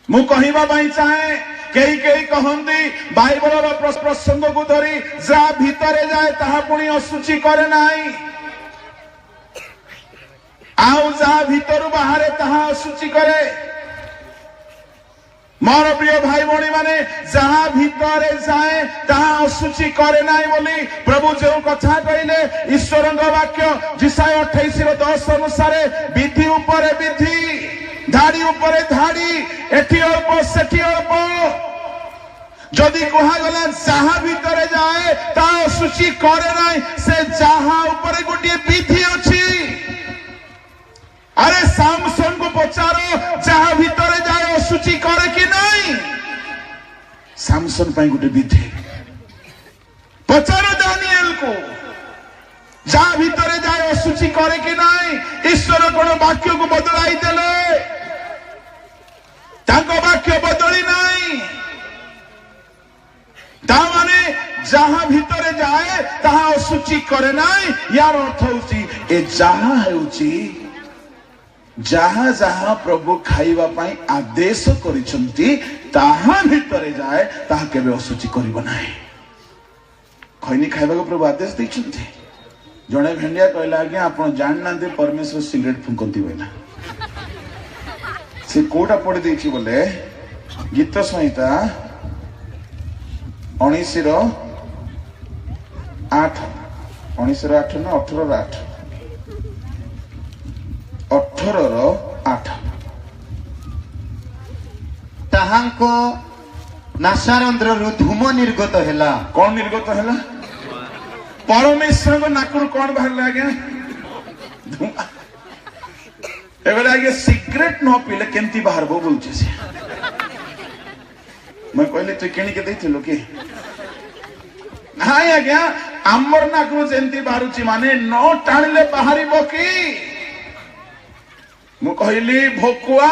मु कहवा चाहे कई कई कहती बाइबल प्रसंग को धरी जा भितर जाए ताहा पुणी असुचि करे नाही आउ जा भितर बाहर ताहा असुचि करे। मोर प्रिय भाई भौणी माने जहाँ भितर जाए ताहा असुचि करे नाही बोली प्रभु जो कथा कहले ईश्वर वाक्य जिसाय 28:10 अनुसार विधि उपरे विधि धाड़ी उपरे धाड़ी एठी अल्प सेठी अल्प जदि कहगला जहाँ भितर जाए ता असुचि करे नाही से जहाँ उपरे गोटे विधि अछि। अरे सामसन को पचारो जहाँ भितर जाए असुचि करे कि नहीं सामसन पाई गोटे विधि पचारो दानिएल को जहाँ भितर जाए असुचि करे कि नहीं। ईश्वर कोन वाक्य को बदलाई देले तांको वाक्य बदली नहीं ता माने जहाँ भितर जाए ताहा असुचि करे नहीं। यार अर्थ होची ए जहाँ हेउची जहाँ जहाँ प्रभु खाइबा पाई आदेश करिसंती ताहा भितर जाए ताहा केबे असुचि करिबो नाही। खैनी खाइबा को प्रभु आदेश दैछंती जणे भेंडिया कहला आज्ञा आपण जान नांते परमेश्वर सिगरेट फुंकंती बोला से कोटा पढ़ी देछि बोले गीत संहिता 19:8 19:8 ना 18:8 18:8 ताहांको नासारंध्ररु धूम निर्गत हैला। कौन निर्गत हैला परमेश्वर को नाकुर कौन बाहर आज्ञा धूम एबेले आगे सिगरेट न पीले केमती बाहर बो बोलछे से मैं कहले तू केनी के दैथिलो के हाय आज्ञा आमर नाकुर जेंती बाहरुची माने न टाणले बाहरिबो की मु कहली भोकुआ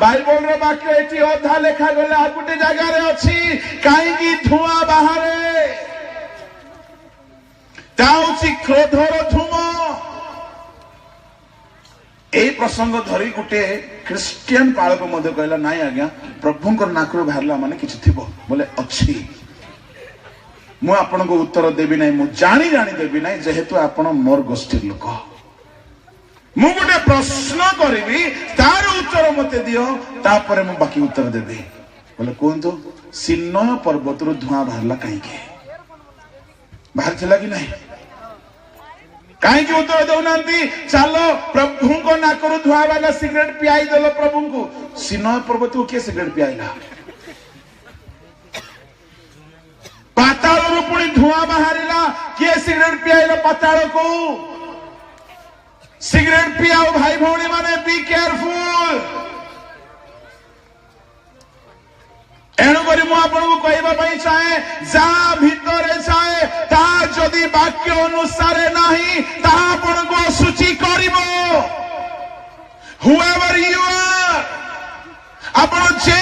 बाइबल रो वाक्य एठी अधा लेखा गले आ गुटे जगह रे अछि काई की धुआं बाहरे ताउची क्रोधर धूम ए प्रसंग धरी गोटे ख्रिस्टियन पालक मध्य कहला नाई आज्ञा प्रभुंकर नाकरु बाहरला माने किछि थिबो बोले अछि मु आपन को उत्तर देबी नाही मु जानी जानी देबी नाही जेहेतु आपन मोर गोष्ठी लोक मु गोटे प्रश्न करबी तार उत्तर मते दियो तापरे मु बाकी उत्तर देबी बोले कोनतो सिन्नय पर्वतरु धुआं बाहरला काई के बाहर चला कि नाही कहीं उत्तर दौनांती चलो प्रभु को नाकरु धुआं वाला सिगरेट पियाई देलो प्रभु को सिन्नय पर्वत को किए सिगरेट पियाइला पाताल रु पुणी धुआं बाहरिला किए सिगरेट पियाइला पाताल को सिगरेट पियाओ भाई भौणी माने बी केयरफुल एणु करी मु आपन को कहबा पई चाहे जा भितर जाए ता जदि वाक्य अनुसार नाही ता आपन को सूची करिवो whoever you are आपन जे